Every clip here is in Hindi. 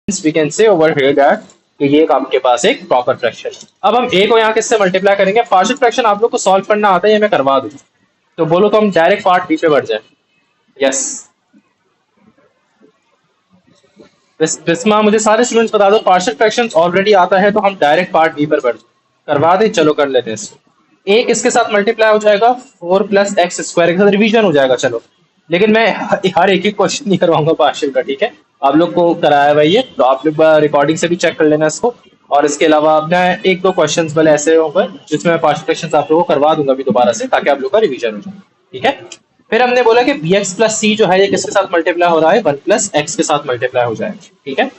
We can say over here that कि ये एक आपके पास एक प्रॉपर फ्रैक्शन है। अब हम ए को यहाँ किससे मल्टीप्लाई करेंगे? पार्शियल फ्रैक्शन आप लोग को सॉल्व करना आता है, ये मैं करवा दूँ तो बोलो तो हम डायरेक्ट पार्ट बी पे बढ़ जाए। यस बिस्मा, मुझे सारे स्टूडेंट्स बता दो पार्शियल फ्रैक्शंस ऑलरेडी आता है तो हम डायरेक्ट पार्ट बी पर बढ़ करवा दें। चलो कर लेते हैं इसको। ए किसके साथ मल्टीप्लाई हो जाएगा? 4 प्लस एक्स स्क्वायर के साथ रिवीजन हो जाएगा। चलो लेकिन मैं हर एक ही क्वेश्चन नहीं करवाऊंगा पार्शियल का, ठीक है? आप लोग को कराया भाई ये, तो आप लोग रिकॉर्डिंग से भी चेक कर लेना इसको। और इसके अलावा मैं एक दो क्वेश्चंस वाले ऐसे होंगे जिसमें मैं पार्शियल फ्रैक्शंस आप लोगों को करवा दूंगा अभी दोबारा से, ताकि आप लोग का रिवीजन हो जाए, ठीक है? फिर हमने बोला कि बी एक्स प्लस सी जो है ये किसके साथ मल्टीप्लाई हो रहा है? 1 प्लस एक्स के साथ मल्टीप्लाई हो जाएगा, ठीक है?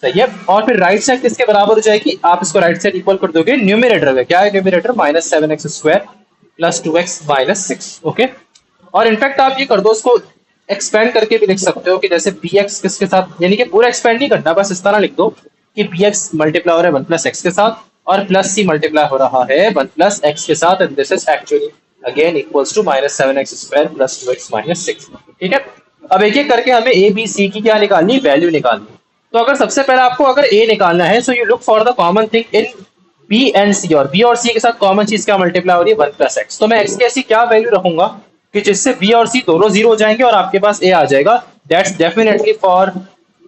सही है। और फिर राइट साइड किसके बराबर हो जाएगी? आप इसको राइट साइड इक्वल कर दोगे न्यूमरेटर में। क्या है numerator? Minus 7x square plus 2x minus 6। Okay, और इनफैक्ट आप ये कर दो, उसको एक्सपेंड करके भी लिख सकते हो कि जैसे bx किसके साथ, यानी कि पूरा एक्सपेंड नहीं करना, बस इस तरह लिख दो कि bx मल्टीप्लाई हो रहा है 1 प्लस एक्स के साथ और प्लस c मल्टीप्लाई हो रहा है 1 प्लस एक्स के साथ, and this is actually again equals to minus 7x square plus 2x minus 6। ठीक है, अब एक एक करके हमें a b c की क्या निकालनी? वैल्यू निकालनी। तो अगर सबसे पहले आपको अगर a निकालना है, so you look for the common thing in b and c, और b और c के साथ कॉमन चीज क्या मल्टीप्लाई हो रही है? 1 प्लस एक्स। तो मैं x की ऐसी क्या वैल्यू रखूंगा कि जिससे b और c दोनों जीरो हो जाएंगे और आपके पास a आ जाएगा? That's definitely for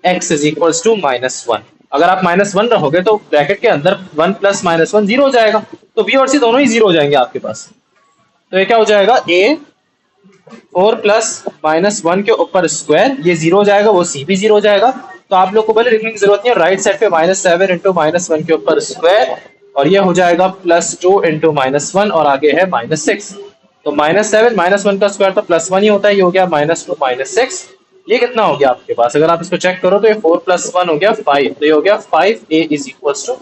x is equals to -1। अगर आप -1 रखोगे तो ब्रैकेट के अंदर 1 प्लस -1 जीरो हो जाएगा, तो b और c दोनों ही जीरो हो जाएंगे आपके पास। तो ये क्या हो जाएगा? a 4 प्लस -1 के ऊपर स्क्वायर, ये जीरो हो जाएगा, वो c भी जीरो हो जाएगा। तो आप लोग को पहले लिखने की जरूरत नहीं है, राइट साइड पे -7 इंटू -1 के ऊपर स्क्वायर, और ये हो जाएगा +2 इंटू -1 और आगे है -6। तो -7 -1 का स्क्वायर तो +1 ही होता है, ये हो गया -2 -6। ये कितना हो गया आपके पास? अगर आप इसको चेक करो तो ये 4 + 1 हो गया 5, तो ये हो गया 5a इज इक्वल्स टू,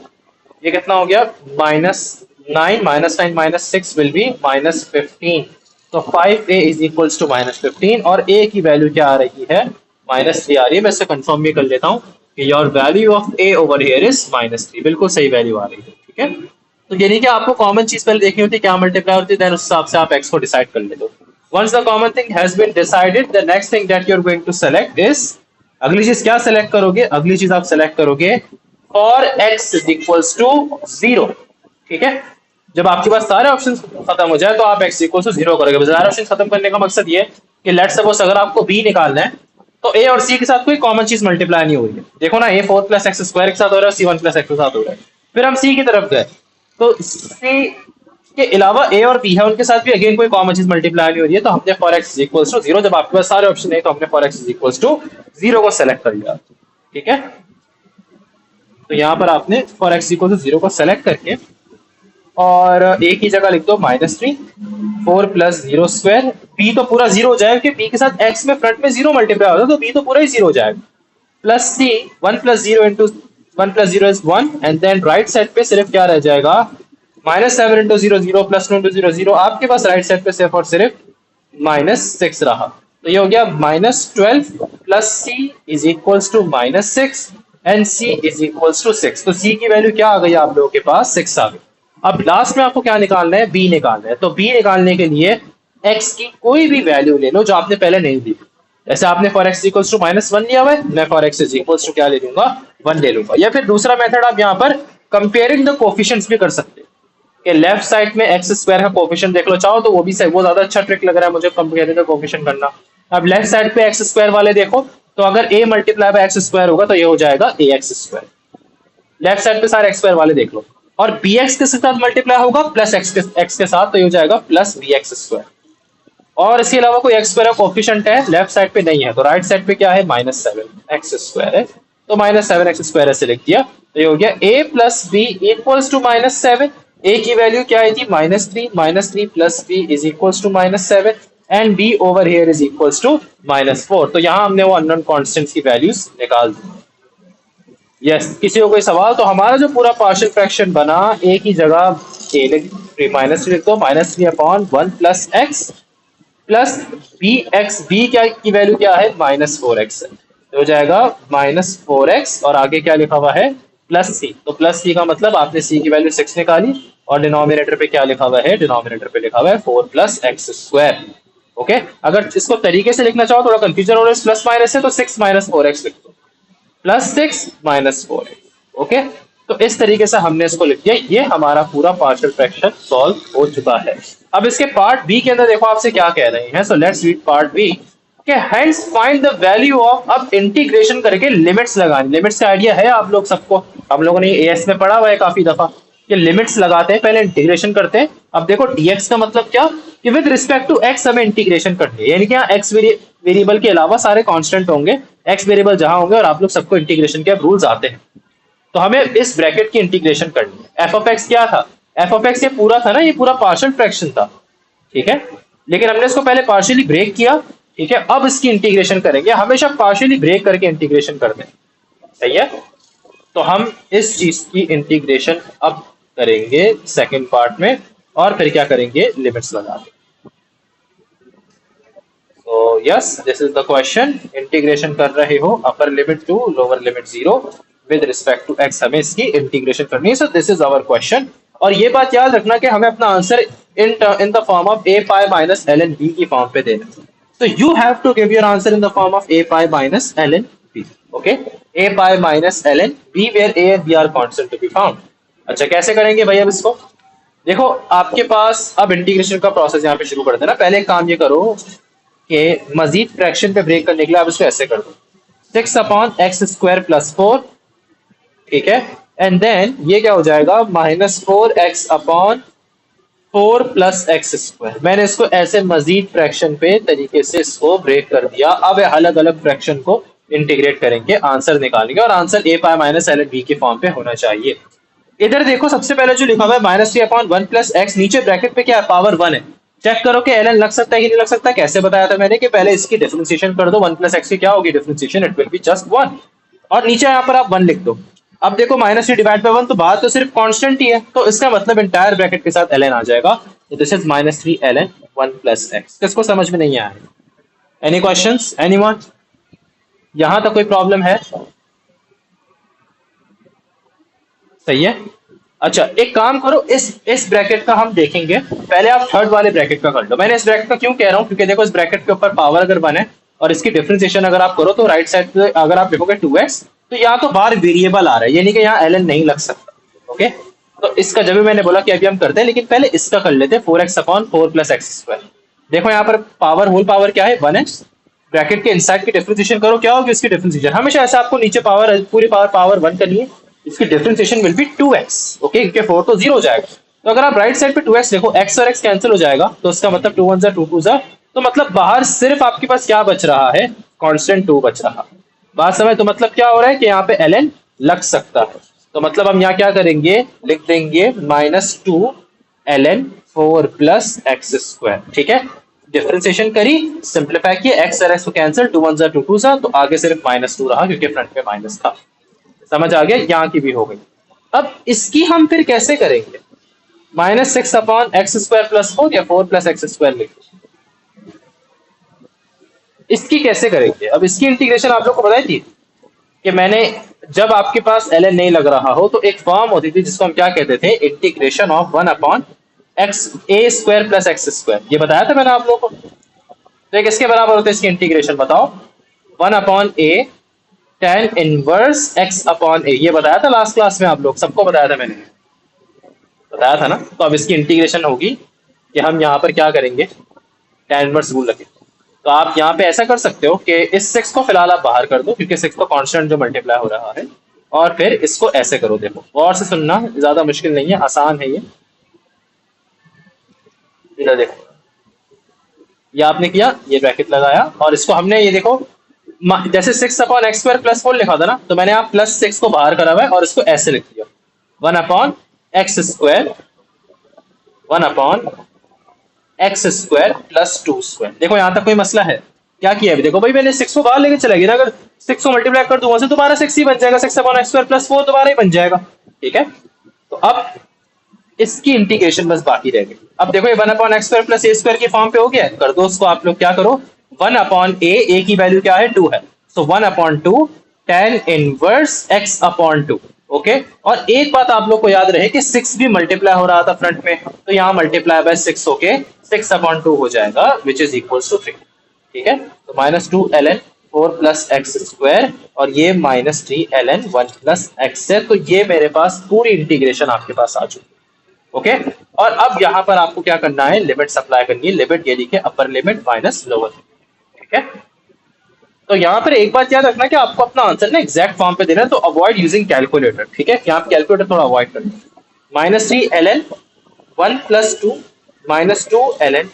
ये कितना हो गया? -9 -9 -6 विल बी -15। तो 5a इज इक्वल्स टू -15, और a की वैल्यू क्या आ रही है? -3 आ रही है। मैं इसे कंफर्म भी कर लेता हूँ कि your value of a over here is -3। बिल्कुल सही वैल्यू आ रही है, ठीक है? तो यानी कि आपको कॉमन चीज पहले देखनी होती है क्या मल्टीप्लाई होती है, देन उस हिसाब से आप x को डिसाइड कर लेते हो। Once the common thing has been decided, the next thing that you're going to select is, अगली चीज क्या सेलेक्ट करोगे? अगली चीज आप सेलेक्ट करोगे for x is equals to 0। ठीक है, जब आपके पास सारे ऑप्शन खत्म हो जाए तो आप x इक्वल टू 0 करोगे। सारे ऑप्शन खत्म करने का मकसद ये कि लेट्स सपोज अगर आपको b निकालना है तो a और c के साथ कोई कॉमन चीज मल्टीप्लाई नहीं हो रही है। देखो ना, a 4 प्लस एक्स स्क्वायर के साथ हो रहा है, c 1 प्लस एक्स के साथ हो रहा है। फिर हम c की तरफ गए तो c के अलावा a और b है, उनके साथ भी अगेन कोई कॉमन चीज मल्टीप्लाई नहीं हो रही है, तो हमने for x is equals to 0, जब आपके पास सारे ऑप्शन है तो हमने for x is equals to 0 को सेलेक्ट कर लिया। ठीक है, तो यहाँ पर आपने फॉर x इक्वल टू 0 को सेलेक्ट करके और a की जगह लिख दो -3, 4 प्लस 0 स्क्वायर, b तो पूरा 0 हो जाएगा क्योंकि b के साथ x में फ्रंट में 0 मल्टीप्लाई होता है, तो b तो पूरा ही 0 हो जाएगा, plus c 1 plus 0 into 1 plus 0 is 1, and then right side पे सिर्फ क्या रह जाएगा? -7 इंटू 0 0 प्लस 2 इंटू 0 0। आपके पास राइट साइड पे सिर्फ और सिर्फ -6 रहा, तो ये हो गया -12 plus c is equals to -6 and c is equals to 6। तो c की वैल्यू क्या आ गई आप लोगों के पास? 6 आ गई। अब लास्ट में आपको क्या निकालना है? b निकालना है। तो b निकालने के लिए x की कोई भी वैल्यू ले लो जो आपने पहले नहीं दी। जैसे आपने फॉर x इक्वल्स टू -1 लिया हुआ है, मैं for x is equals to क्या ले लूंगा? 1 ले लूंगा। या फिर दूसरा मेथड आप यहाँ पर कंपेयरिंग द कोफिशिएंट्स भी कर सकते हैं कि लेफ्ट साइड में एक्स स्क्वायर का कोफिशिएंट देख लो, चाहो तो वो भी सही, वो ज्यादा अच्छा ट्रिक लग रहा है मुझे कंपेयरिंग द कोफिशिएंट करना। अब लेफ्ट साइड पे एक्स स्क्वायर वाले देखो, तो अगर a multiply by x square होगा तो ये हो जाएगा ax स्क्वायर। लेफ्ट साइड पे सारे एक्स स्क्वायर वाले देख लो, और bx के साथ मल्टीप्लाई होगा प्लस x के साथ, तो ये हो जाएगा प्लस bx स्क्वायर। और इसके अलावा कोई एक्स स्क्वायर का कोफिशिएंट है लेफ्ट साइड पे नहीं है, तो राइट साइड पे क्या है? -7 एक्स स्क्वायर है, तो -7 एक्स स्क्वायर ऐसे लिख दिया, तो ये हो गया a plus b equals to -7। a की वैल्यू क्या आई थी? -3 plus b is equals to -7 and b over here is equals to -4। तो यहाँ हमने वो अननोन कांस्टेंट्स की वैल्यूज निकाल दी। यस, किसी को कोई सवाल? तो हमारा जो पूरा पार्शियल फ्रैक्शन बना, a की जगह a -3 लिख दो, -3 upon 1 plus x plus b क्या की वैल्यू क्या है? -4x है, तो हो जाएगा -4x, और आगे क्या लिखा हुआ है? Plus c। तो प्लस c का मतलब आपने c की वैल्यू 6 निकाली, और डिनोमिनेटर पे क्या लिखा हुआ है? डिनोमिनेटर पे लिखा हुआ है 4 प्लस एक्स स्क्वायर। ओके, अगर इसको तरीके से लिखना चाहो, थोड़ा कंफ्यूजन हो रहा है प्लस माइनस है, तो 6 - 4x लिख दो। Plus 6 minus 4। ओके, तो इस तरीके से हमने इसको लिख दिया। ये हमारा पूरा पार्शियल फ्रैक्शन सॉल्व हो चुका है। अब इसके पार्ट बी के अंदर देखो आपसे क्या कह रहे हैं। सो लेट्स रीड पार्ट बी कि hence find the value of. अब इंटीग्रेशन करके लिमिट्स लगानी। लिमिट्स का आइडिया है आप लोग सबको, हम लोगों ने एएस में पढ़ा हुआ है काफी दफा कि लिमिट्स लगाते हैं पहले इंटीग्रेशन करते हैं। अब देखो dx का मतलब क्या कि विद रिस्पेक्ट टू x हमें इंटीग्रेशन करनी है, यानी कि यहाँ x वेरिएबल के अलावा सारे कांस्टेंट होंगे, x वेरिएबल जहां होंगे और आप लोग सबको इंटीग्रेशन के रूल्स आते हैं। तो हमें इस ब्रैकेट की इंटीग्रेशन करनी है। एफ ऑफ एक्स क्या था? एफ ऑफ एक्स ये पूरा था ना, ये पूरा पार्शियल फ्रैक्शन था, ठीक है, लेकिन हमने इसको पहले पार्शियली ब्रेक किया, ठीक है। अब इसकी इंटीग्रेशन करेंगे, हमेशा पार्शियली ब्रेक करके इंटीग्रेशन करते हैं, सही है। तो हम इस चीज की इंटीग्रेशन अब करेंगे सेकंड पार्ट में, और फिर क्या करेंगे, लिमिट्स लगा देंगे। तो yes, this is the question. Integration कर रहे हो upper limit to lower limit 0 with respect to x, हमें इसकी इंटीग्रेशन करनी है। So this is our question. और ये बात याद रखना कि हमें अपना answer in the form of a pi minus ln b की फॉर्म पे देना है। So you have to give your answer in the form of a pi minus ln b. Okay, a pi minus ln b where a and b are constant to be found. अच्छा, कैसे करेंगे भाई अब इसको? देखो आपके पास अब इंटीग्रेशन का प्रोसेस यहाँ पे शुरू कर देना। पहले एक काम ये करो कि मजीद फ्रैक्शन पे ब्रेक करने के लिए आप इसको ऐसे कर दो, 6 अपॉन एक्स स्क्वायर प्लस 4, ठीक है, एंड देन ये क्या हो जाएगा, minus 4x upon 4 plus x square. मैंने इसको ऐसे मजीद फ्रैक्शन पे तरीके से इसको ब्रेक कर दिया। अब अलग अलग फ्रैक्शन को इंटीग्रेट करेंगे, आंसर निकालेंगे, और answer a pi minus l b की फॉर्म पे होना चाहिए। इधर देखो सबसे पहले जो लिखा हुआ है माइनस 3 अपॉन 1 प्लस एक्स, नीचे ब्रैकेट पे क्या है, पावर 1 है। चेक करो कि एल लग सकता है कि नहीं लग सकता। कैसे बताया था मैंने कि पहले इसकी डिफरेंशिएशन कर दो, 1 प्लस एक्स की क्या होगी differentiation, it will be just 1, और नीचे यहाँ पर आप 1 लिख दो। अब देखो माइनस 3 डिवाइड बाय 1, तो बात तो सिर्फ कांस्टेंट ही है, तो इसका मतलब इंटायर ब्रैकेट के साथ ln आ जाएगा। तो this is minus 3 ln 1 plus x. किसको समझ में नहीं आया? Any questions, anyone? यहां तक कोई प्रॉब्लम है? सही है। अच्छा, एक काम करो, इस ब्रैकेट का हम देखेंगे, पहले आप थर्ड वाले ब्रैकेट का कर लो। मैंने इस ब्रैकेट का क्यों कह रहा हूं, क्योंकि देखो इस ब्रैकेट के ऊपर पावर अगर 1 है और इसकी डिफरेंशिएशन अगर आप करो तो राइट साइड पे अगर आप लिखोगे 2x, तो यहाँ तो बाहर वेरिएबल आ रहा है, यानी कि यहाँ ln नहीं लग सकता। ओके, तो इसका जब भी मैंने बोला कि अभी हम करते हैं, लेकिन पहले इसका कर लेते हैं, 4x upon 4 plus x square. देखो यहाँ पर पावर होल पावर क्या है, 1x, ब्रैकेट के इनसाइड की डिफरेंशिएशन करो, क्या होगी इसकी डिफरेंशिएशन, हमेशा ऐसा आपको नीचे पावर पूरी पावर 1 करनी है, इसकी differentiation will B 2x। Okay, क्योंकि 4 तो 0 हो जाएगा, तो अगर आप राइट साइड पे 2x देखो, x और x कैंसिल हो जाएगा, तो इसका मतलब 2 1 2 2 तो मतलब बाहर सिर्फ आपके पास क्या बच रहा है, कांस्टेंट 2 बच रहा। बात समझ? तो मतलब क्या हो रहा है कि यहाँ पे ln लग सकता है, तो मतलब हम यहाँ क्या करेंगे, लिख देंगे minus 2 ln 4 plus x square, ठीक है। डिफरेंशिएशन करी, सिंप्लीफाई किया, x और x को कैंसिल, 2 1 2 2 तो आगे सिर्फ -2 रहा क्योंकि फ्रंट में माइनस था। समझ आ गया? यहाँ की भी हो गई। अब इसकी हम फिर कैसे करेंगे, minus 6 upon x square plus 4 या 4 प्लस एक्स स्क्वायर लिख, इसकी कैसे करेंगे? अब इसकी इंटीग्रेशन आप लोग को बताई थी कि मैंने, जब आपके पास ln नहीं लग रहा हो तो एक फॉर्म होती थी जिसको हम क्या कहते थे, integration of 1 upon x A square plus x square. ये बताया था मैंने आप लोगों को। तो एक इसके बराबर होता है इसकी इंटीग्रेशन, बताओ, 1 अपॉन ए tan इनवर्स x अपॉन ए। ये बताया था लास्ट क्लास में, आप लोग सबको बताया था मैंने, बताया था ना। तो अब इसकी इंटीग्रेशन होगी कि हम यहाँ पर क्या करेंगे, tan इनवर्स रूल लगे। तो आप यहाँ पे ऐसा कर सकते हो कि इस 6 को फिलहाल आप बाहर कर दो, क्योंकि 6 तो कांस्टेंट जो मल्टीप्लाई हो रहा है, और फिर इसको ऐसे करो। देखो गौर से सुनना, ज्यादा मुश्किल नहीं है, आसान है ये। इधर देखो, ये आपने किया, ये ब्रैकेट लगाया, और इसको हमने, ये देखो जैसे 6 अपॉन एक्स स्क्वायर प्लस 4 लिखा था ना, तो मैंने आप प्लस 6 को बाहर करा हुआ है और इसको ऐसे लिख दिया, 1 upon x square, 1 upon x square plus 2 square. देखो यहां तक कोई मसला है? क्या किया अभी? देखो भाई मैंने 6 को बाहर लेके चला गया ना, अगर 6 को मल्टीप्लाई कर दूं वहां से दोबारा 6 ही बन जाएगा, 6 अपॉन एक्स स्क्वायर प्लस 4 दोबारा ही बन जाएगा, ठीक है। तो अब इसकी इंटीग्रेशन बस बाकी रह गई। अब देखो ये 1 अपॉन एक्स स्क्वायर प्लस ए स्क्वायर की फॉर्म पे हो गया, कर दो उसको आप लोग, क्या करो, 1 अपॉन ए की वैल्यू क्या है, 2 है, सो 1 upon 2 tan inverse x upon 2। Okay, और एक बात आप लोग को याद रहे कि 6 भी मल्टीप्लाई हो रहा था फ्रंट में, तो यहाँ मल्टीप्लाई बाय 6 होके 6 अपॉन 2 हो जाएगा, विच इज इक्वल टू 3, ठीक है। तो -2 ln 4 प्लस एक्स स्क्वायर और ये माइनस 3 ln 1 प्लस एक्स है। तो ये मेरे पास पूरी इंटीग्रेशन आपके पास आ चुकी है। ओके, और अब यहाँ पर आपको क्या करना है, लिमिट अप्लाई करनी है। लिमिट ये लिखे अपर लिमिट माइनस लोअर, ठीक है। तो यहाँ पर एक बात याद रखना कि आपको अपना आंसर ना एग्जैक्ट फॉर्म पे देना है, तो अवॉइड यूजिंग कैलकुलेटर, ठीक है। यहाँ पे कैलकुलेटर थोड़ा अवॉइड करना। -3 ln 1 प्लस 2 -2 ln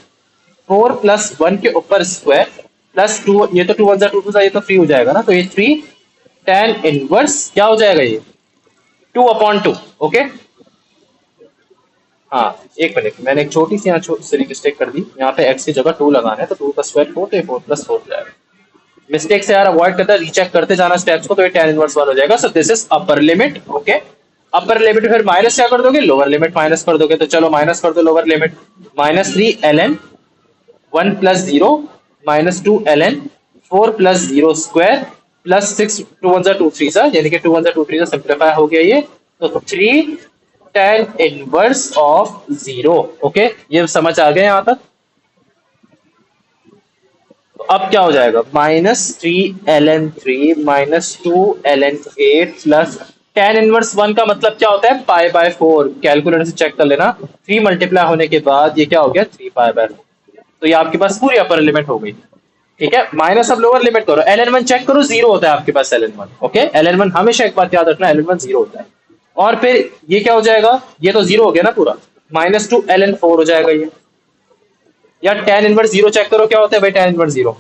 4 प्लस 1 के ऊपर स्क्वायर प्लस 2, ये तो 2 1 2 2 ये तो 3 हो जाएगा ना, तो ये 3 tan इनवर्स क्या हो जाएगा, ये 2/2। ओके, हाँ एक मिनट, मैंने एक छोटी सी यहाँ सिली मिस्टेक कर दी। यहाँ पे x की जगह 2 लगाना है, तो 2 का स्क्वायर 4, तो ये 4 प्लस 4 हो जाएगा। मिस्टेक से यार अवॉइड करते रीचेक करते जाना स्टेप्स को, तो ये tan इनवर्स 1 हो जाएगा। सो this is upper limit. Okay, upper limit फिर माइनस क्या कर दोगे, लोअर लिमिट माइनस कर दोगे। तो चलो माइनस कर दो lower limit, -3 ln 1 plus 0 -2 ln 4 plus 0 square plus 6 2 1 2 3 यानी कि 2 1 2 3 सिंप्लीफाई हो गया ये। तो 3 tan इनवर्स ऑफ 0। ओके, ये समझ आ गए यहाँ तक। तो अब क्या हो जाएगा, -3 ln 3 -2 ln 8 plus tan inverse 1 का मतलब क्या होता है, π/4। कैलकुलेटर से चेक कर लेना, 3 मल्टीप्लाई होने के बाद ये क्या हो गया, 3π/4। तो ये आपके पास पूरी अपर लिमिट हो गई, ठीक है। माइनस अब लोअर लिमिट करो, ln 1 चेक करो, 0 होता है आपके पास ln 1। ओके, ln 1 हमेशा एक बात याद रखना, ln 1 0 होता है। और फिर ये क्या हो जाएगा, ये तो 0 हो गया ना पूरा, -2 ln 4 हो जाएगा ये। या tan इनवर्स 0 चेक करो, क्या होता है भाई tan इनवर्स 0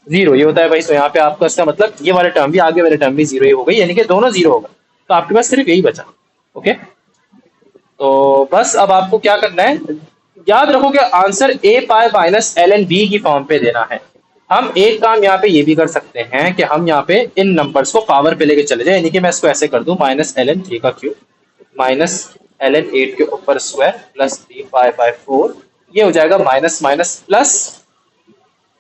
ये होता है भाई। तो यहाँ पे आपका इसका मतलब ये वाले टर्म भी, आगे वाले टर्म भी 0 ही हो गई, यानी कि दोनों 0 होगा। तो आपके पास सिर्फ यही बचा। ओके, तो बस अब आपको क्या करना है, याद रखो कि answer a pi minus ln b की फॉर्म पे देना है। हम एक काम यहाँ पे ये भी कर सकते हैं कि हम यहाँ पे इन नंबर्स को पावर पे लेके चले जाए, यानी कि मैं इसको ऐसे कर दूं, -ln 3 का क्यूब -ln 8 के ऊपर स्क्वायर प्लस 3π/4, ये हो जाएगा माइनस माइनस प्लस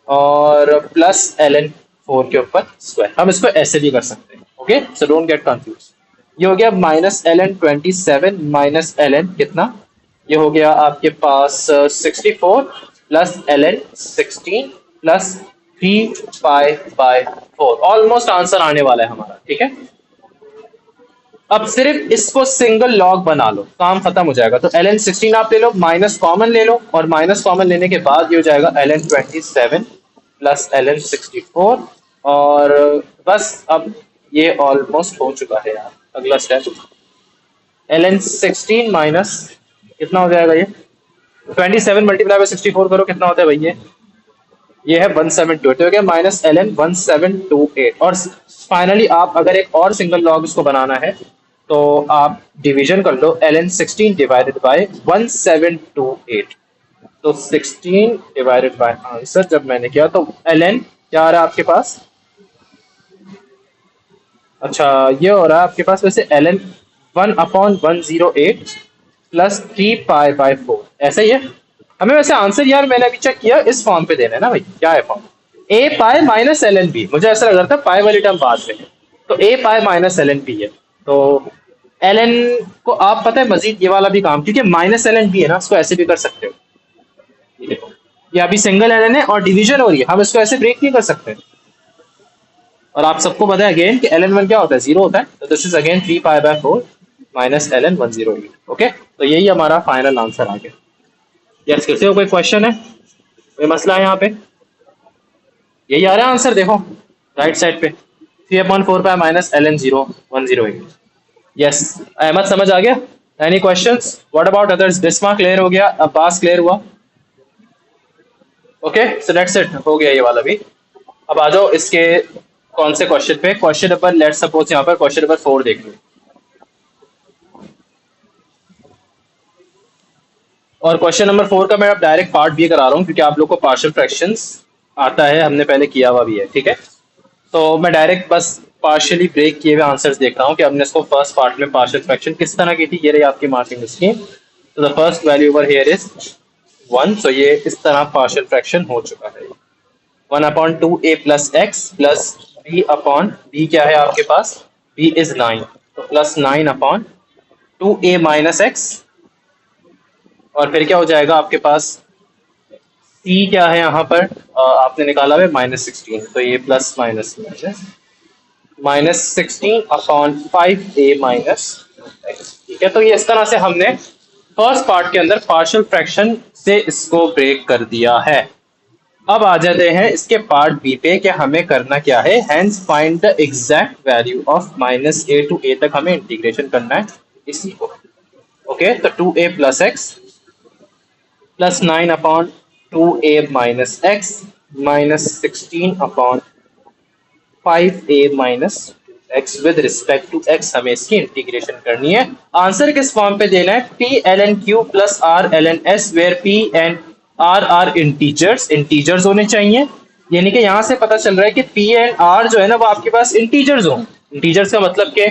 और प्लस ln 4 के ऊपर स्क्वायर। हम इसको ऐसे भी कर सकते हैं। Okay, so don't get confuse. ये हो गया -ln 27 -ln कितना, ये हो गया आपके पास 64 plus ln 16 plus 3π/4। Almost answer आने वाला है हमारा, ठीक है। अब सिर्फ इसको सिंगल लॉग बना लो, काम खत्म हो जाएगा। तो ln 16 आप ले लो, माइनस कॉमन ले लो, और माइनस कॉमन लेने के बाद ये हो जाएगा ln 27 प्लस ln 64। और बस अब ये ऑलमोस्ट हो चुका है यार। अगला स्टेप, ln 16 माइनस कितना हो जाएगा, ये 27 मल्टीप्लाई बाय 64 करो, कितना होता है भाई, ये है 1728 हो गया, -ln 1728। और फाइनली आप अगर एक और सिंगल लॉग इसको बनाना है, तो आप डिवीजन कर लो, ln 16 डिवाइडेड बाय 1728। तो 16 डिवाइडेड बाय आंसर जब मैंने किया, तो ln क्या आ रहा है आपके पास, अच्छा ये हो रहा है आपके पास वैसे ln 1/108 प्लस 3π/4, ऐसा ही है। हमें वैसे आंसर यार मैंने अभी चेक किया, इस फॉर्म पे देना है ना भाई। क्या है form, a pi minus ln b। मुझे ऐसा लग रहा था पाई वाली टर्म बाद में है, तो a pi minus ln b है। तो ln को आप पता है मजीद ये वाला भी काम, क्योंकि माइनस ln b है ना, उसको ऐसे भी कर सकते हो। ये देखो, ये अभी सिंगल ln है और डिवीजन हो रही है, हम इसको ऐसे ब्रेक नहीं कर सकते। और आप सबको पता है अगेन कि ln 1 क्या होता है, 0 होता है। तो this is again 3π/4 minus ln 108। Okay, तो यही हमारा फाइनल आंसर आ गया। यस, किसी को कोई क्वेश्चन है, कोई मसला है यहाँ पे, यही आ रहा है आंसर, देखो राइट साइड पे 3/4 माइनस ln 108। यस, अहमद समझ आ गया। Any questions, what about others, Bisma clear हो गया, अब्बास क्लियर हुआ। ओके, सो दैट्स इट, हो गया ये वाला भी। अब आ जाओ इसके कौन से क्वेश्चन पे, क्वेश्चन नंबर लेट्स सपोज यहाँ पर क्वेश्चन नंबर 4 देख लो। और क्वेश्चन नंबर 4 का मैं अब डायरेक्ट पार्ट भी करा रहा हूँ, क्योंकि आप लोग को पार्शियल फ्रैक्शंस आता है, हमने पहले किया हुआ भी है, ठीक है। तो मैं डायरेक्ट बस पार्शियली ब्रेक किए हुए आंसर्स देख रहा हूँ कि हमने इसको फर्स्ट पार्ट में पार्शियल फ्रैक्शन किस तरह की थी। ये रही आपकी मार्किंग स्कीम। तो the first value over here is 1। सो ये इस तरह पार्शियल फ्रैक्शन हो चुका है। 1/2a plus x plus b क्या है आपके पास, b इज 9, तो प्लस 9/2a माइनस एक्स। और फिर क्या हो जाएगा आपके पास सी क्या है यहाँ पर, आपने निकाला है -16, तो ये plus minus minus -16/5a x, ठीक है। तो ये इस तरह से हमने फर्स्ट पार्ट के अंदर पार्शियल फ्रैक्शन से इसको ब्रेक कर दिया है। अब आ जाते हैं इसके पार्ट बी पे कि हमें करना क्या है। Hence find the exact value of -a to a तक हमें इंटीग्रेशन करना है इसी को। ओके, तो 2a + x + 9/2a - x -16/5a - x with respect to x हमें इसकी इंटीग्रेशन करनी है। आंसर किस फॉर्म पे देना है, p ln q + r ln s where p and r are integers, integers होने चाहिए। यानी कि यहाँ से पता चल रहा है कि p एंड r जो है ना वो आपके पास इंटीजर्स हो। इंटीजर्स का मतलब कि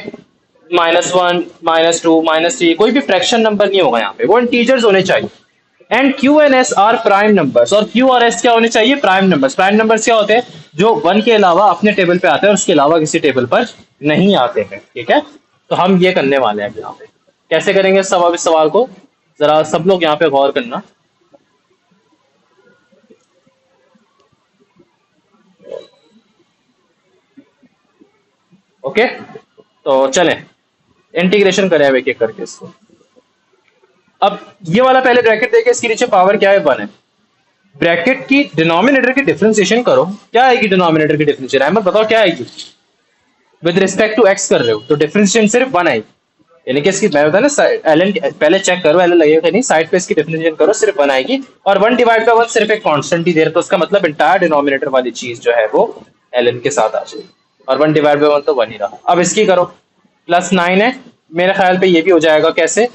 -1 -2 -3 कोई भी फ्रैक्शन नंबर नहीं होगा यहाँ पे, वो इंटीजर्स होने चाहिए। And Q and S R prime numbers, और क्यू और एस क्या होने चाहिए, प्राइम नंबर्स। प्राइम नंबर्स क्या होते हैं, जो 1 के अलावा अपने टेबल पे आते हैं और उसके अलावा किसी टेबल पर नहीं आते हैं, ठीक है। तो हम ये करने वाले हैं यहाँ पे। कैसे करेंगे इस सवाल को, जरा सब लोग यहाँ पे गौर करना। ओके, तो चलें इंटीग्रेशन करें अब एक एक करके इसको। अब ये वाला पहले ब्रैकेट देके इसके नीचे पावर क्या है, 1 है। ब्रैकेट की डिनोमिनेटर की डिफरेंशिएशन करो, क्या आएगी डिनोमिनेटर की डिफरेंशिएशन, अहमद बताओ क्या आएगी। विद रिस्पेक्ट टू एक्स कर रहे हो तो डिफरेंशिएशन सिर्फ 1 आएगी। यानी कि इसकी मैं बता ना, एलन पहले चेक करो एलन लगेगा कि नहीं, साइड पे इसकी डिफरेंशिएशन करो सिर्फ 1 आएगी। और 1/1 सिर्फ एक कांस्टेंट ही दे रहा, तो उसका मतलब इंटायर डिनोमिनेटर वाली चीज जो है वो एलन के साथ आ जाएगी। और 1/1 तो 1 ही रहा। अब इसकी करो, +9 है। मेरे ख्याल पे ये भी हो जाएगा कैसे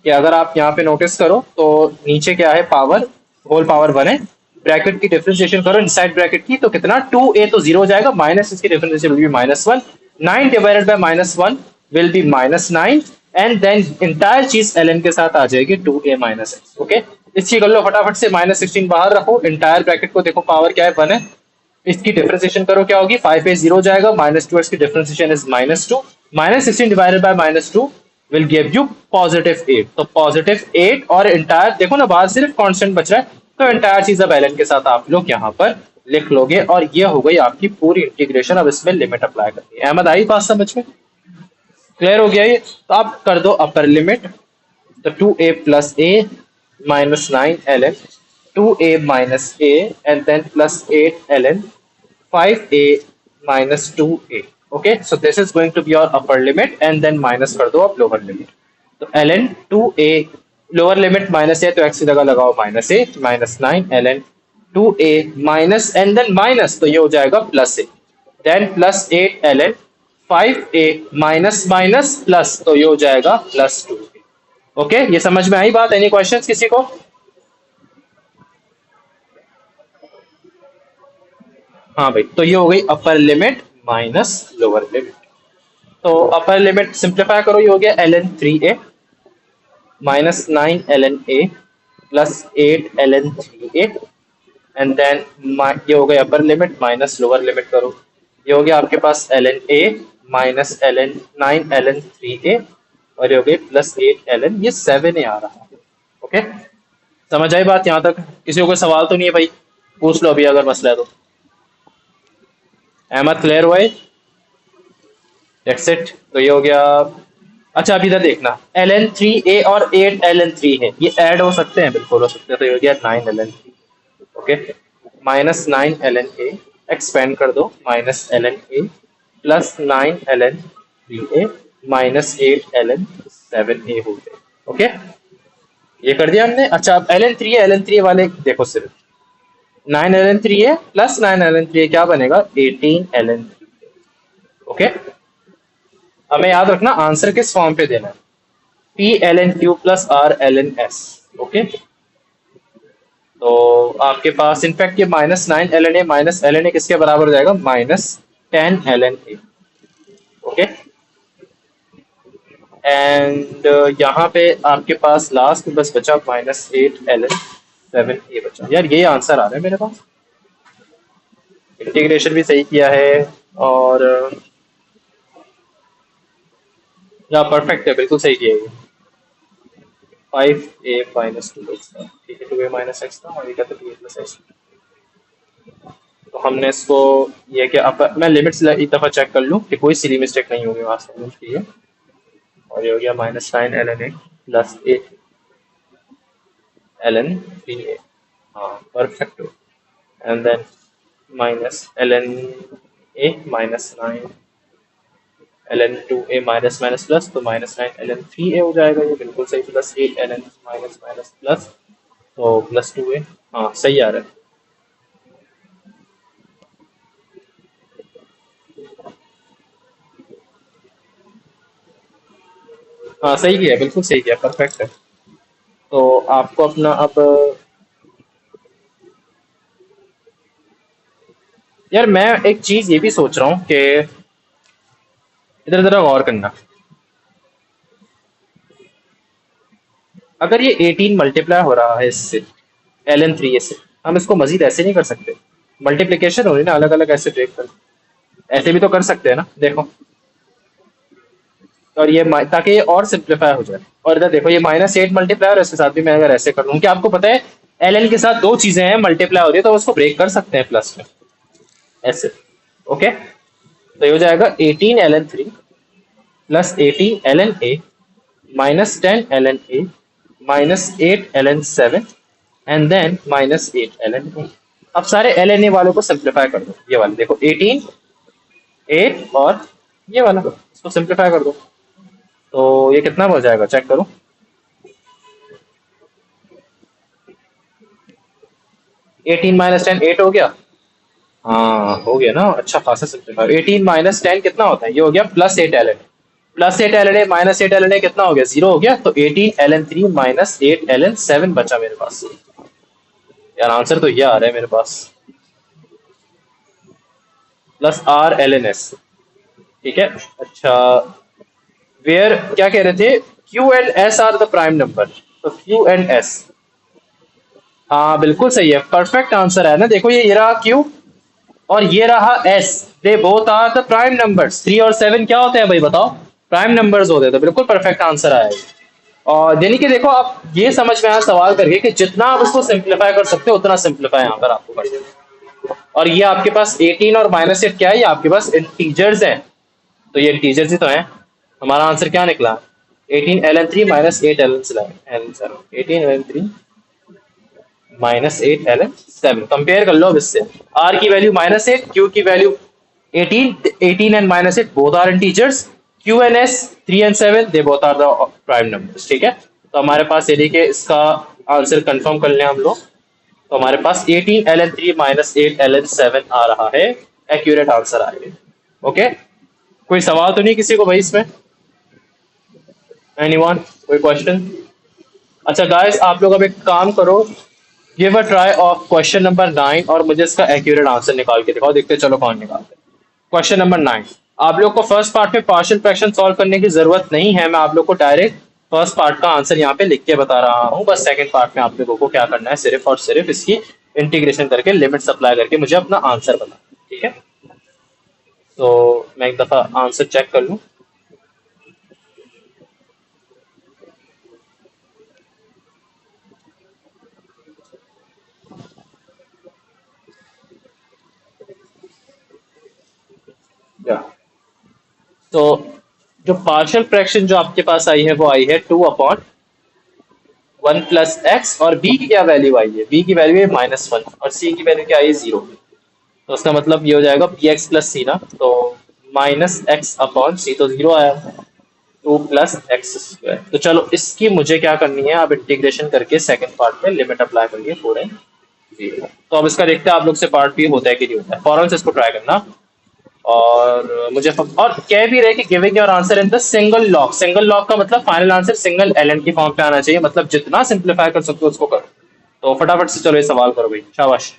कि अगर आप यहाँ पे नोटिस करो तो नीचे क्या है, पावर होल पावर 1 है। ब्रैकेट की डिफरेंशिएशन करो इनसाइड ब्रैकेट की, तो कितना 2a तो 0 हो जाएगा, माइनस इसकी differentiation will be -1, 9 divided by -1 will be -9, and then entire चीज ln के साथ आ जाएगी 2a - x। ओके, इसकी कर लो फटाफट से, -16 बाहर रखो, इंटायर ब्रैकेट को देखो पावर क्या है, 1 है। इसकी डिफरेंशिएशन करो, क्या होगी, 5a 0 हो जाएगा, -2x की differentiation is -2, -16 divided by -2 will give you +8। तो +8 और इंटायर देखो ना बाहर सिर्फ कांस्टेंट बच रहा है, तो इंटायर चीज अब एलन के साथ आप लोग यहाँ पर लिख लोगे, और ये हो गई आपकी पूरी इंटीग्रेशन। अब इसमें लिमिट अप्लाई करनी है। अहमद आई बात समझ में, क्लियर हो गया ये। तो आप कर दो अपर लिमिट, तो 2a + a -9 ln 2a - a and then +8 ln 5a - 2a। okay, so this is going to be your upper limit and then minus कर दो आप lower limit। तो ln 2a lower limit minus है तो x की जगह लगाओ -a -9 ln 2a minus and then minus, तो ये हो जाएगा +a, then +8 ln 5a minus minus plus, तो ये हो जाएगा +2। ओके, ये समझ में आई बात, एनी क्वेश्चंस किसी को। हाँ भाई, तो ये हो गई अपर लिमिट माइनस लोअर लिमिट। तो अपर लिमिट सिंप्लीफाई करो, ये हो गया ln 3a -9 ln a +8 ln 3a and then ये हो गया upper limit minus lower limit करो, ये हो गया आपके पास ln a minus ln 9 ln 3a और ये हो गई +8 ln, ये 7a आ रहा है। ओके, समझ आई बात यहाँ तक, किसी को कोई सवाल तो नहीं है भाई, पूछ लो अभी अगर मसला है तो। अहमद क्लियर हुआ है, दैट्स इट। तो ये हो गया। अच्छा अभी इधर देखना, ln 3a और 8 ln 3 है, ये ऐड हो सकते हैं, बिल्कुल हो सकते हैं। तो ये हो गया 9 ln 3, okay, -9 ln a expand कर दो -ln a +9 ln 3a -8 ln 7a हो गए। ओके, ये कर दिया हमने। अच्छा अब ln 3 वाले देखो, सिर्फ 9 ln 3a +9 ln 3a क्या बनेगा, 18 ln 3a। ओके, हमें याद रखना आंसर किस फॉर्म पे देना है, p ln q + r ln s। Okay, तो आपके पास इनफैक्ट ये -9 ln a minus ln a किसके बराबर हो जाएगा, -10 ln a। ओके, एंड यहाँ पे आपके पास लास्ट में बस बचा -8 ln 7a बचा। यार ये आंसर आ रहा है मेरे पास, इंटीग्रेशन भी सही किया है और या परफेक्ट है, बिल्कुल सही किया है। 5a माइनस 2x था, ठीक है, 2a माइनस एक्स था और ये क्या था 2a प्लस एक्स। तो हमने इसको ये कि अब मैं लिमिट्स एक दफ़ा चेक कर लूँ कि कोई सिली मिस्टेक नहीं होगी वहाँ से मुझे ये। और ये हो गया minus 9 ln a plus 8 ln 3a, हाँ perfect. And then minus ln a minus 9 ln 2a minus minus plus, तो माइनस 9 ln 3a हो जाएगा, ये बिल्कुल सही, plus 8 ln minus minus plus, तो प्लस 2a, हाँ सही आ रहा है। हाँ सही किया, बिल्कुल सही किया, परफेक्ट है। तो आपको अपना अब, यार मैं एक चीज ये भी सोच रहा हूँ कि इधर जरा गौर करना। अगर ये 18 मल्टीप्लाई हो रहा है इससे ln 3a से, हम इसको मजीद ऐसे नहीं कर सकते? मल्टीप्लीकेशन हो रही ना, अलग अलग ऐसे ब्रेक कर, ऐसे भी तो कर सकते हैं ना, देखो। और ये ताकि ये और सिंप्लीफाई हो जाए। और इधर देखो ये -8 मल्टीप्लाई, और इसके साथ भी मैं अगर ऐसे कर लूँ, कि आपको पता है ln के साथ दो चीजें हैं मल्टीप्लाई हो रही है, तो उसको ब्रेक कर सकते हैं प्लस में ऐसे। ओके, तो ये हो जाएगा 18 ln 3 plus 18 ln a minus 10 ln a minus 8 ln 7 and then minus 8 ln a। अब सारे ln a वालों को सिंप्लीफाई कर दो, ये वाले देखो 18 8 और ये वाला, इसको सिंप्लीफाई कर दो, तो ये कितना हो जाएगा चेक करो। 18 माइनस 10 8 हो गया, हाँ हो गया ना, अच्छा खासा सिंप्लीफाई। 18 माइनस 10 कितना होता है, ये हो गया +8 ln, +8 ln -8 ln कितना हो गया, 0 हो गया, तो 18 ln 3 माइनस 8 ln 7 बचा मेरे पास। यार आंसर तो ये आ रहा है मेरे पास, प्लस r ln s, ठीक है। अच्छा, वेयर क्या कह रहे थे, Q and S are the prime number, तो Q एंड S, हाँ बिल्कुल सही है, परफेक्ट आंसर है ना। देखो ये रहा Q और ये रहा S, they both are the prime numbers. 3 और 7 क्या होते हैं भाई बताओ, प्राइम नंबर्स होते हैं, तो बिल्कुल परफेक्ट आंसर आया है। और यानी कि देखो आप ये समझ में आया सवाल करके कि जितना आप उसको सिंप्लीफाई कर सकते हो उतना सिंप्लीफाई यहाँ पर आपको करना है। और ये आपके पास 18 और -8 क्या है, ये आपके पास इंटीजर्स हैं, तो ये इंटीजर्स ही तो हैं। हमारा आंसर क्या निकला, 18 ln 3 minus 8 ln 7, 18 ln 3 -8 ln 7। Compare कर लो अब इससे, r की वैल्यू -8, q की value 18, 18 and -8 both are integers, q and s 3 and 7 they both are the prime numbers, ठीक है। तो हमारे पास ये देखिए इसका आंसर कंफर्म कर लें हम लोग, तो हमारे पास 18 ln 3 -8 ln 7 आ रहा है, एक्यूरेट आंसर आएगा। ओके, कोई सवाल तो नहीं किसी को भाई इसमें, एनीवन, कोई क्वेश्चन? अच्छा गाइस, आप लोग अब एक काम करो, give a try of question number 9 और मुझे इसका एक्यूरेट आंसर निकाल के दिखाओ, देखते हैं चलो कौन निकालते हैं। क्वेश्चन नंबर 9, आप लोग को फर्स्ट पार्ट में पार्शियल फ्रैक्शन सॉल्व करने की जरूरत नहीं है, मैं आप लोग को डायरेक्ट फर्स्ट पार्ट का आंसर यहाँ पे लिख के बता रहा हूँ। बस सेकंड पार्ट में आप लोगों को क्या करना है, सिर्फ और सिर्फ इसकी इंटीग्रेशन करके लिमिट अप्लाई करके मुझे अपना आंसर बताना, ठीक है। तो मैं एक दफा आंसर चेक कर लूँ। तो जो पार्शियल फ्रैक्शन जो आपके पास आई है वो आई है 2/1 प्लस एक्स, और बी की क्या वैल्यू आई है, बी की वैल्यू है -1 और सी की वैल्यू क्या आई है 0। तो उसका मतलब ये हो जाएगा बी एक्स प्लस सी ना, तो -x/c, तो 0 आया, 2 प्लस एक्स स्क्वायर। तो चलो इसकी मुझे क्या करनी है, अब इंटीग्रेशन करके सेकंड पार्ट में लिमिट अप्लाई करिए 4n0। तो अब इसका देखते हैं आप लोग से पार्ट भी होता है कि नहीं होता है, फौरन से इसको ट्राई करना। और मुझे और कह भी रहे कि giving your answer in the single log, single log का मतलब फाइनल आंसर सिंगल ln की फॉर्म पे आना चाहिए, मतलब जितना सिंप्लीफाई कर सकते हो उसको करो। तो फटाफट से चलो ये सवाल करो भाई, शाबाश।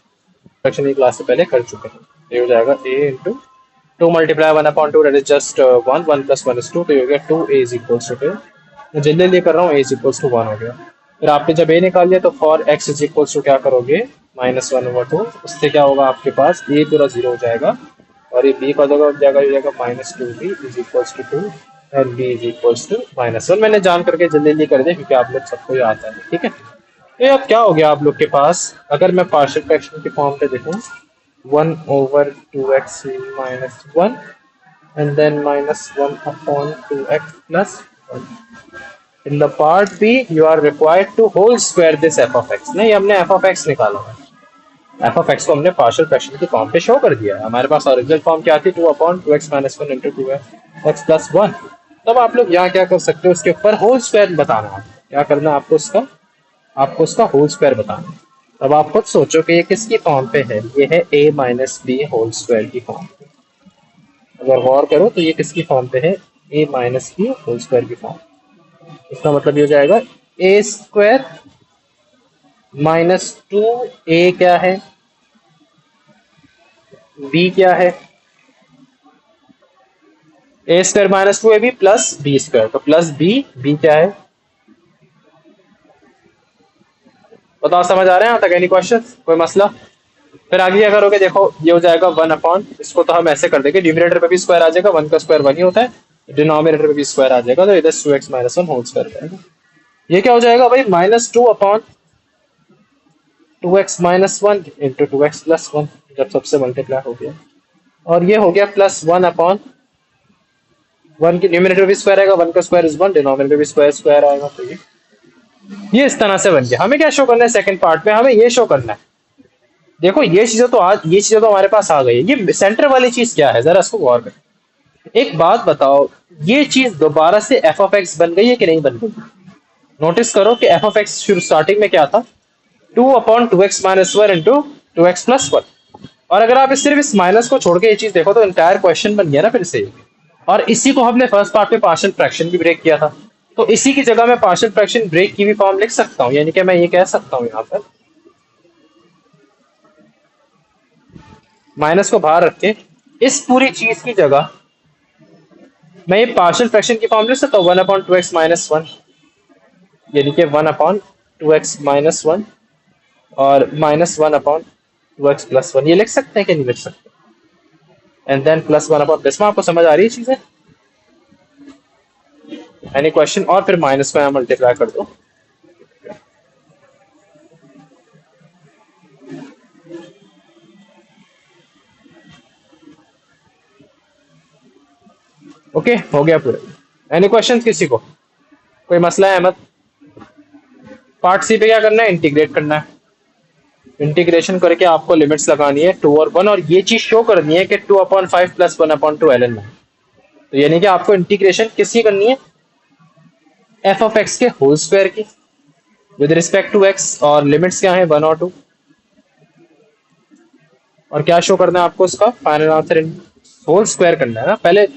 फ्रैक्शन की क्लास से पहले कर चुके हैं, ये हो जाएगा a into 2 multiply 1/2, that is just 1, 1 + 1 is 2, तो ये हो गया 2a = 2। मैं जल्दी जल्दी कर रहा हूँ, a = 1 हो गया। फिर आपने जब a निकाल लिया तो फॉर x = क्या करोगे, -1/2, उससे क्या होगा आपके पास a पूरा 0 हो जाएगा, और ये b का जगह हो जाएगा, ये हो जाएगा -2b = 2, and b is equals to -1। मैंने जान करके जल्दी जल्दी कर दिया क्योंकि आप लोग सबको ही आता है, ठीक है। तो अब क्या हो गया आप लोग के पास, अगर मैं पार्शियल फ्रैक्शन के फॉर्म पे देखूं, 1/2x -1 and then -1/2x plus 1. In the part B, you are required to whole square this f of x। नहीं, हमने f of x निकाला है। f of x को हमने पार्शियल फ्रैक्शन के फॉर्म पे शो कर दिया है। हमारे पास ओरिजिनल फॉर्म क्या थी, 2/2x -1 into 2x plus 1। तब आप लोग यहाँ क्या कर सकते हो, उसके ऊपर होल स्क्वायर बताना है। क्या करना है आपको उसका होल स्क्वायर बताना है। अब आप खुद सोचो कि ये किसकी फॉर्म पे है, ये है a minus b whole square की फॉर्म पे। अगर गौर करो तो ये किसकी फॉर्म पे है, a minus b whole square की फॉर्म। इसका मतलब ये हो जाएगा a स्क्वायर -2a क्या है, b क्या है, a square -2ab plus b square, तो प्लस b क्या है, बताओ समझ आ रहे हैं यहाँ तक, एनी क्वेश्चन, कोई मसला। फिर आगे क्या करोगे, देखो ये हो जाएगा 1 इसको तो हम ऐसे कर देंगे, न्यूमरेटर पे भी स्क्वायर आ जाएगा, 1 का स्क्वायर 1 ही होता है, डिनोमिनेटर पे भी स्क्वायर आ जाएगा, तो इधर 2x -1 होल स्क्वायर जाएगा। ये क्या हो जाएगा भाई, -2/2x -1 इंटू 2x प्लस 1, जब सबसे मल्टीप्लाई हो गया। और ये हो गया +1/1 की न्यूमरेटर भी स्क्वायर आएगा, 1 का स्क्वायर इज 1, डिनोमिनेटर भी स्क्वायर आएगा। तो ये इस तरह से बन गया। हमें क्या शो करना है सेकंड पार्ट में, हमें ये शो करना है, देखो ये चीजें तो हमारे पास आ गई है। ये सेंटर वाली चीज क्या है, जरा इसको गौर करें। एक बात बताओ, ये चीज दोबारा से f of x बन गई है कि नहीं बन गई। नोटिस करो कि f of x शुरू स्टार्टिंग में क्या था, 2/2x -1 इंटू 2x प्लस 1। और अगर आप सिर्फ इस माइनस को छोड़ के ये चीज देखो तो इंटायर क्वेश्चन बन गया ना फिर से। और इसी को हमने फर्स्ट पार्ट में पार्शियल फ्रैक्शन भी ब्रेक किया था, तो इसी की जगह मैं पार्शियल फ्रैक्शन ब्रेक की भी फॉर्म लिख सकता हूँ, यानी कि मैं ये कह सकता हूँ यहाँ पर माइनस को बाहर रख के इस पूरी चीज की जगह मैं ये पार्शियल फ्रैक्शन की फॉर्म लिख सकता हूँ, 1/2x -1, यानी कि 1/2x -1 और -1/2x प्लस 1, ये लिख सकते हैं कि नहीं लिख सकते। एंड देन +1/, इसमें आपको समझ आ रही है चीजें, एनी क्वेश्चन। और फिर माइनस को यहाँ मल्टीप्लाई कर दो, ओके हो गया पूरा। एनी क्वेश्चन किसी को, कोई मसला है अहमद। पार्ट सी पे क्या करना है, इंटीग्रेट करना है। इंटीग्रेशन करके आपको लिमिट्स लगानी है 2 और 1, और ये चीज शो करनी है कि 2/5 प्लस 1/2 ln। तो यानी कि आपको इंटीग्रेशन किसकी करनी है, f of x के होल स्क्वायर की विद रिस्पेक्ट टू x, और लिमिट्स क्या है 1 और 2। और क्या शो करना है आपको, उसका फाइनल आंसर होल स्क्वायर करना है ना पहले,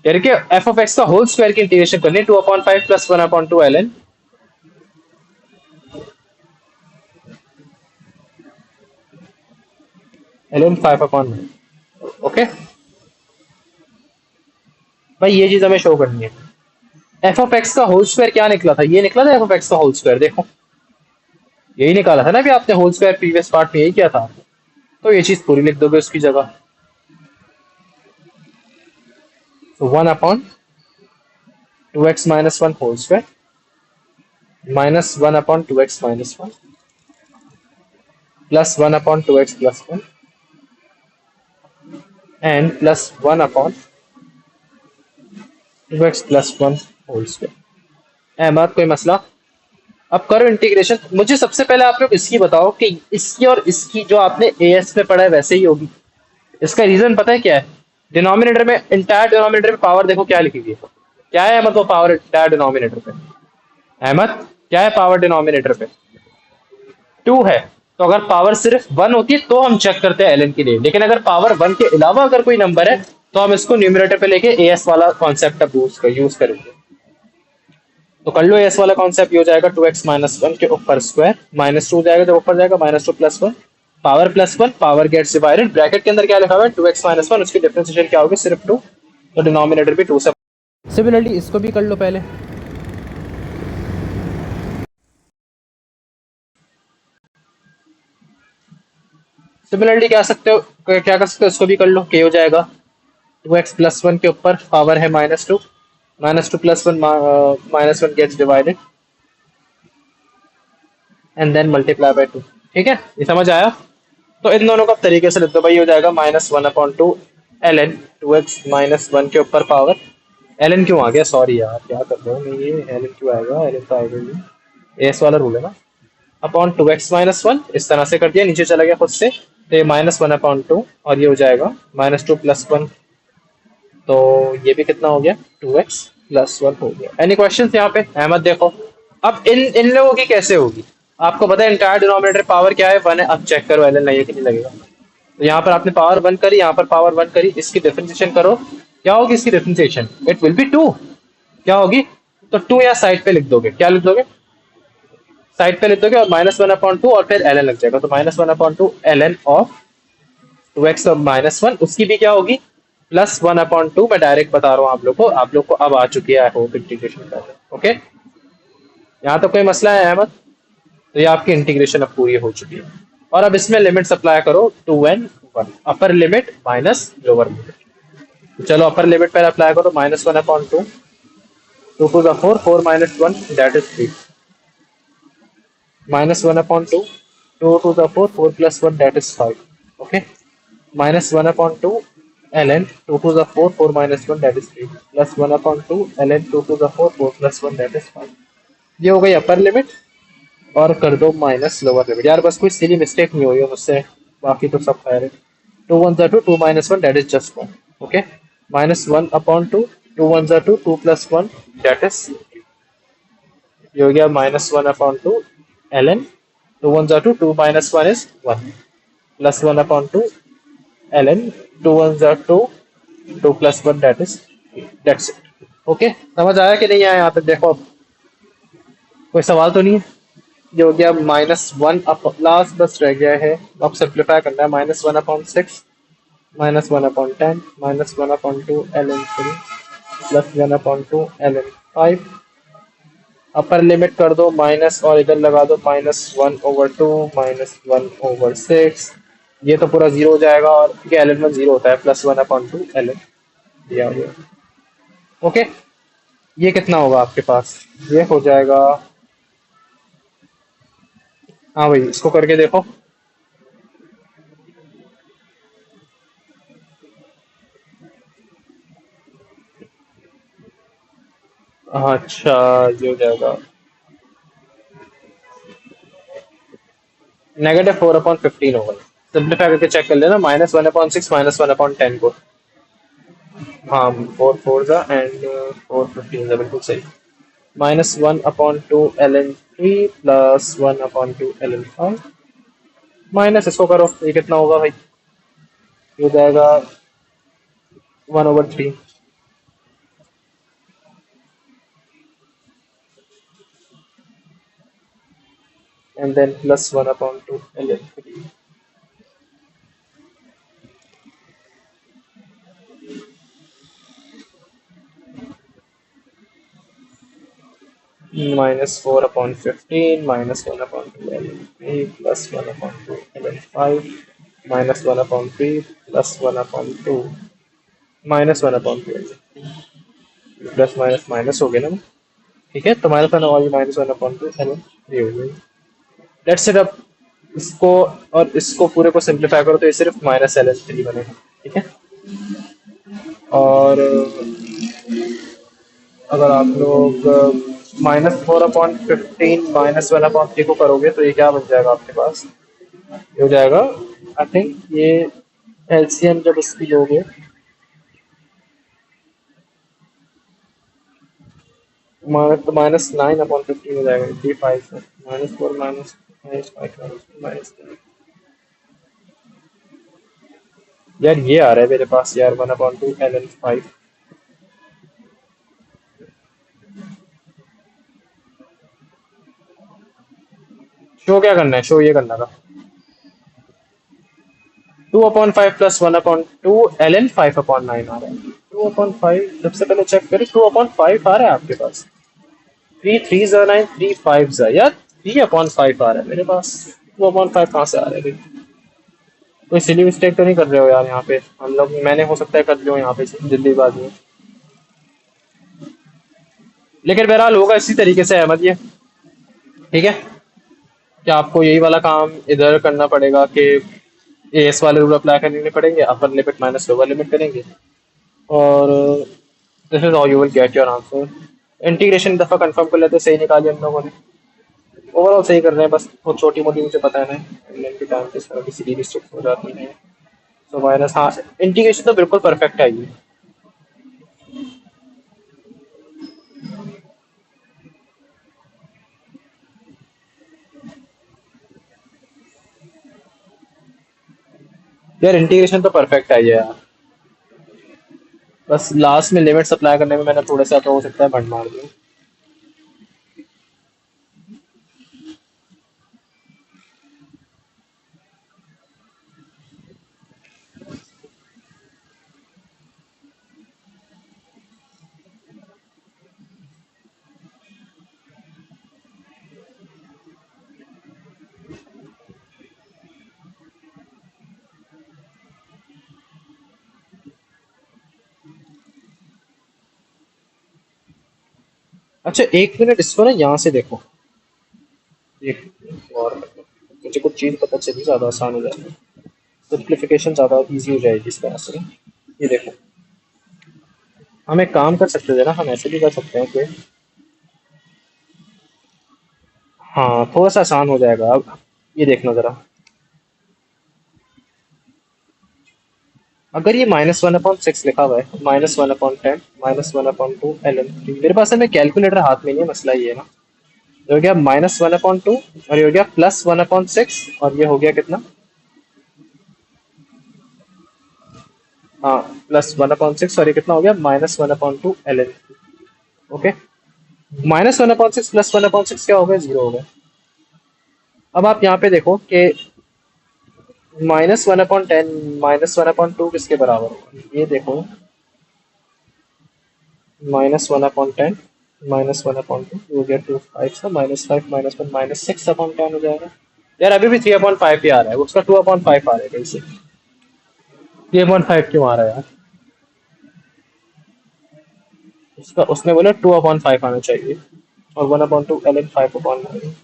यानी कि f of x का होल स्क्वायर की इंटीग्रेशन करनी है 2/5 प्लस 1/2 ln ln 5/9। ओके भाई, ये चीज हमें शो करनी है। f of x का होल स्क्वायर क्या निकला था, ये निकला था f of x का होल स्क्वायर, देखो यही निकाला था ना भी आपने, होल स्क्वायर प्रीवियस पार्ट में यही किया था। तो ये चीज पूरी लिख दोगे उसकी जगह, तो 1/2x -1 whole square -1/2x -1 plus 1/2x plus 1 and plus 1/2x plus 1 whole square. Ahmed कोई मसला। अब करो इंटीग्रेशन। मुझे सबसे पहले आप लोग इसकी बताओ कि इसकी और इसकी जो आपने एएस में पढ़ा है वैसे ही होगी। इसका रीजन पता है क्या है, डिनोमिनेटर में, इंटायर डिनोमिनेटर में पावर देखो क्या लिखी हुई है, क्या है अहमद वो पावर इंटायर डिनोमिनेटर पे, अहमद क्या है पावर डिनोमिनेटर पे, 2 है। तो अगर पावर सिर्फ 1 होती है तो हम चेक करते हैं एलएन के लिए, लेकिन अगर पावर 1 के अलावा अगर कोई नंबर है तो हम इसको न्यूमरेटर पे लेके एएस वाला कॉन्सेप्ट अब यूज करेंगे। तो कर लो एस वाला कॉन्सेप्ट, हो जाएगा 2x -1 के ऊपर स्क्वायर, -2 जाएगा, जब ऊपर जाएगा -2 plus 1 power plus 1, power gets divided, bracket के अंदर क्या लिखा हुआ है 2x -1, उसकी डिफरेंशिएशन क्या होगी सिर्फ 2, तो डिनोमिनेटर भी 2 से। सिमिलरली इसको भी कर लो पहले, सिमिलरली क्या कर सकते हो, इसको भी कर लो, k हो जाएगा 2x + 1 के ऊपर पावर है -2 -2 +1 -1 gets divided and then multiply by 2। ठीक है, ये समझ आया? तो इन दोनों को आप तरीके से लिख दो भाई, हो जाएगा -1/2 ln 2x -1 के ऊपर पावर ln क्यों आ गया, सॉरी यार क्या कर रहा हूँ मैं, ये ln क्यों आएगा, ln तो आएगा नहीं, एस वाला रूल है ना, अपॉन 2x-1 इस तरह से कर दिया, नीचे चला गया खुद से, तो ये -1/2 और ये हो जाएगा -2 + 1, तो ये भी कितना हो गया 2x + 1 हो गया। एनी क्वेश्चन यहाँ पे अहमद? देखो अब इन इन लोगों की कैसे होगी, आपको पता है इंटायर डिनोमिनेटर पावर क्या है, 1 है, अब चेक करो एल नहीं है कि नहीं लगेगा। तो यहाँ पर आपने पावर 1 करी, यहाँ पर पावर 1 करी, इसकी डिफरेंशिएशन करो, क्या होगी इसकी डिफरेंशिएशन, इट विल बी 2, क्या होगी, तो 2 यहाँ साइड पे लिख दोगे, क्या लिख दोगे, साइड पे लिख दोगे और -1/2 और फिर ln लग जाएगा, तो -1/2 ln ऑफ 2x और -1, उसकी भी क्या होगी +1/2, मैं डायरेक्ट बता रहा हूँ आप लोग को अब आ चुकी है आई होप इंटीग्रेशन कर, ओके, यहाँ तो कोई मसला है अहमद? तो ये आपकी इंटीग्रेशन अब पूरी हो चुकी है, और अब इसमें लिमिट्स अप्लाई करो 2n 1, अपर लिमिट माइनस लोअर लिमिट, तो चलो अपर लिमिट पर अप्लाई करो, -1/2, 2 to the 4, 4 minus 1 that is 3, -1/2, 2 to the 4, 4 plus 1 that is 5, okay, -1/2 ln 2 to the 4, 4 minus 1 that is 3, plus 1/2 ln 2 to the 4, 4 plus 1 that is 5। ये हो गई अपर लिमिट, और कर दो माइनस लोअर लिमिट, यार बस कोई सिली मिस्टेक नहीं हुई है मुझसे, बाकी तो सब खैर है। 2 1 2, 2 minus 1 that is just 1, okay, -1/2, 2 1 2, 2 plus 1 that is, ये हो गया -1/2 ln 2 1 2, 2 minus 1 is 1, plus 1/2 ln 2 1 2, 2 plus 1 that is, that's it, okay, समझ आया कि नहीं आया यहाँ तक? देखो अब कोई सवाल तो नहीं है, ये हो गया -1 अप लास्ट बस रह गया है, अब सिंप्लीफाई करना है, -1/6 -1/10 -1/2 ln 3 plus 1/2 ln 5, upper limit कर दो माइनस और इधर लगा दो -1/2 -1/6, ये तो पूरा जीरो हो जाएगा, और ln 1 जीरो होता है, +1/2 ln दिया गया, ओके, ये कितना होगा आपके पास, ये हो जाएगा, हाँ भाई इसको करके देखो, अच्छा ये हो जाएगा -4/15 होगा, सिंप्लीफाई करके चेक कर लेना, -1/6 -1/10 को, हाँ 4 4 ज़ा एंड 4 15 ज़ा, बिल्कुल सही, -1/2 ln 3 प्लस 1/2 ln 5, माइनस इसको करो, ये कितना होगा भाई, ये हो जाएगा 1/3, and then plus 1/2 ln 3, -4/15 -1/2 ln 3 plus 1/2 ln 5 -1/3 plus 1/2 -1/2 plus minus minus हो गया ना, ठीक है, तो -1 और -1/2 ln 3 हो गई, लेट्स इट अब इसको और इसको पूरे को सिंप्लीफाई करो, तो ये सिर्फ -ln 3 बनेगा, ठीक है, और अगर आप लोग -4/15 -1/3 को करोगे, तो ये क्या बन जाएगा आपके पास, ये हो जाएगा, आई थिंक ये एलसीएम जब इसकी लोगे, तो -9/15 हो जाएगा, -5 से -4 -5 यार ये आ रहा है मेरे पास यार 1/2 ln 5, शो क्या करना है, शो ये करना था, 2/5 प्लस 1/2 ln 5/9 आ रहा है, 2/5 सबसे पहले चेक करें, 2/5 आ रहा है आपके पास, 3 3 ज़ा 9 3 5 ज़ा यार 3/5 आ रहा है मेरे पास, 2/5 कहाँ से आ रहा है भाई, कोई सिली मिस्टेक तो नहीं कर रहे हो यार यहाँ पे हम लोग, मैंने हो सकता है कर रहे हो यहाँ पे जल्दीबाजी में, लेकिन बहरहाल होगा इसी तरीके से अहमद ये, ठीक है। कि आपको यही वाला काम इधर करना पड़ेगा कि एस वाले रूल अप्लाई करने पड़ेंगे, अपर लिमिट माइनस लोअर लिमिट करेंगे, और this is how you will get your answer. Integration दफ़ा कंफर्म कर लेते, सही निकाली हम लोगों ने। ओवरऑल सही कर रहे हैं, बस बहुत छोटी मोटी मुझे पता है ना के टाइम पे इस तरह की सीधी मिस्टेक्स हो जाती हैं। तो माइनस, हाँ, इंटीग्रेशन तो बिल्कुल परफेक्ट है ये। यार इंटीग्रेशन तो परफेक्ट है ये यार, बस लास्ट में लिमिट अप्लाई करने में मैंने थोड़ा सा, तो हो सकता है भंड मार दूँ। अच्छा एक मिनट, इसको ना यहाँ से देखो, एक और मुझे कुछ चीज़ पता चली, ज़्यादा आसान हो जाएगा, सिंप्लीफिकेशन ज़्यादा इजी हो जाएगी इस तरह से। ये देखो, हम एक काम कर सकते थे ना, हम ऐसे भी कर सकते हैं कि, हाँ थोड़ा सा आसान हो जाएगा अब। ये देखना ज़रा, अगर ये -1/6 लिखा हुआ है, -1/10, -1/2 ln 3, मेरे पास है, मैं कैलकुलेटर हाथ में नहीं है, मसला ये है ना। ये हो गया -1/2, और ये हो गया +1/6, और ये हो गया कितना, हाँ, +1/6, और ये कितना हो गया, -1/2 ln। ओके, -1/6 +1/6 क्या हो गया, 0 हो गया। अब आप यहाँ पे देखो कि -1/10 -1/2 किसके बराबर होगा, ये देखो, -1/10 -1/2 हो गया 2 5 सा, -5 -1 -6/10 हो जाएगा। यार अभी भी 3/5 ही आ रहा है, उसका 2/5 आ रहा है कहीं से, 3/5 क्यों आ रहा है यार, उसका उसने बोला 2/5 आना चाहिए, और 1/2 ln 5/9।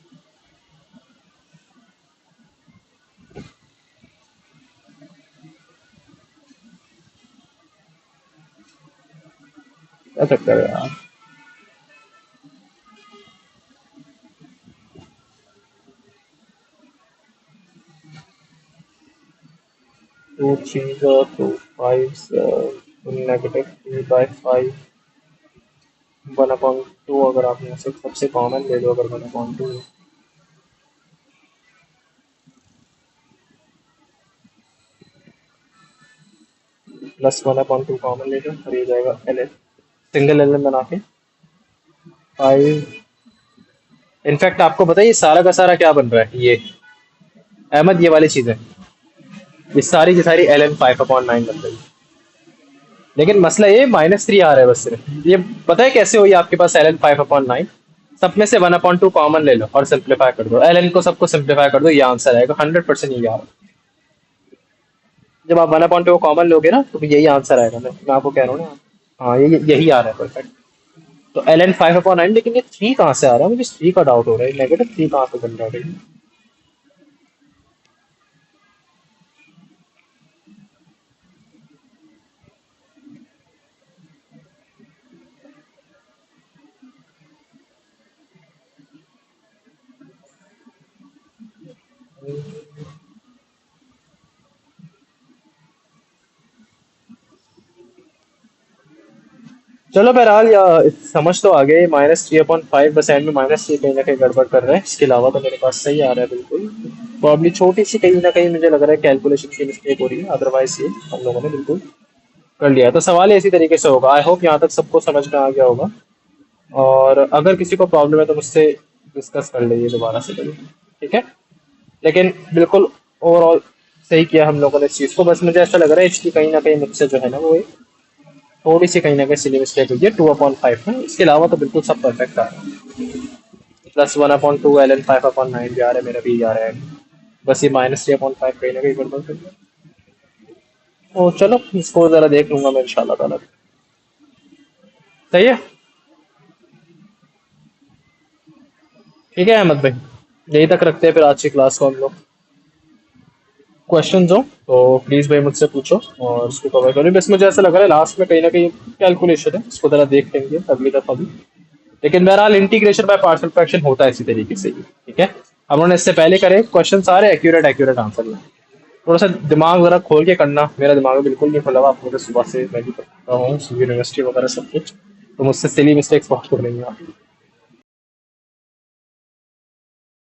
क्या चक्कर है यार। 2 3 2 5 -3/5 1/2, अगर आप यहाँ से सबसे कॉमन ले लो, अगर 1/2 +1/2 कॉमन ले लो, और ये जाएगा l n, single l n बना के 5। इनफैक्ट आपको पता है ये सारा का सारा क्या बन रहा है, ये अहमद, ये वाली चीजें, ये सारी की सारी एल एन 5/9 बन रही है। लेकिन मसला ये -3 आ रहा है बस सिर्फ, ये पता है कैसे हुई आपके पास एल एन 5/9, सब में से 1/2 कॉमन ले लो और सिंप्लीफाई कर दो, एल एन को सबको सिंप्लीफाई कर दो, ये आंसर आएगा 100%, यही आ रहा है। जब आप 1/2 को कॉमन लोगे ना, तो यही आंसर आएगा, मैं आपको कह रहा हूँ ना। हाँ, ये यही आ रहा है परफेक्ट। तो एल एन 5/9, लेकिन ये 3 कहाँ से आ रहा है, मुझे 3 का डाउट हो रहा है, -3 कहाँ से बन रहा है। चलो बहरहाल, या समझ तो आ गए, -3/5, बस एंड में -3 कहीं ना कहीं गड़बड़ कर रहे हैं, इसके अलावा तो मेरे पास सही आ रहा है बिल्कुल। प्रॉब्ली छोटी सी कहीं ना कहीं मुझे लग रहा है कैलकुलेशन की मिस्टेक हो रही है, अदरवाइज ये हम लोगों ने बिल्कुल कर लिया। तो सवाल इसी तरीके से होगा, आई होप यहाँ तक सबको समझ में आ गया होगा, और अगर किसी को प्रॉब्लम है तो मुझसे डिस्कस कर लीजिए दोबारा से कभी, ठीक है। लेकिन बिल्कुल ओवरऑल सही किया हम लोगों ने इस चीज़ को, बस मुझे ऐसा लग रहा है इसकी कहीं ना कहीं मुझसे जो है ना, वो एक थोड़ी सी कहीं ना कहीं सिली मिस्टेक हुई है 2/5 में, इसके अलावा तो बिल्कुल सब परफेक्ट आ रहा है। +1/2 एल एन 5/9 भी आ रहा है, मेरा भी आ रहा है, बस ये -3/5 कहीं ना कहीं गड़बड़ कर दिया। तो चलो इसको ज़रा देख लूंगा मैं इंशाल्लाह ताला। सही है। ठीक है अहमद भाई, यही तक रखते हैं फिर आज की क्लास को हम लोग। क्वेश्चन हो तो प्लीज भाई मुझसे पूछो और उसको कवर करो। बस मुझे ऐसा लग रहा है लास्ट में कहीं ना कहीं कैलकुलेशन है, उसको जरा देख लेंगे अगली दफा भी। लेकिन बहरहाल इंटीग्रेशन बाय पार्शियल फ्रैक्शन होता है इसी तरीके से ही। ठीक है, अब उन्होंने इससे पहले करे क्वेश्चन सारे एक्यूरेट एक्यूरेट आंसर लाए। थोड़ा सा दिमाग जरा खोल के करना, मेरा दिमाग बिल्कुल नहीं खुला हुआ। आप मुझे सुबह से मैं भी पढ़ता हूँ यूनिवर्सिटी वगैरह सब कुछ, तो मुझसे सिली मिस्टेक्स बहुत हो रही हैं।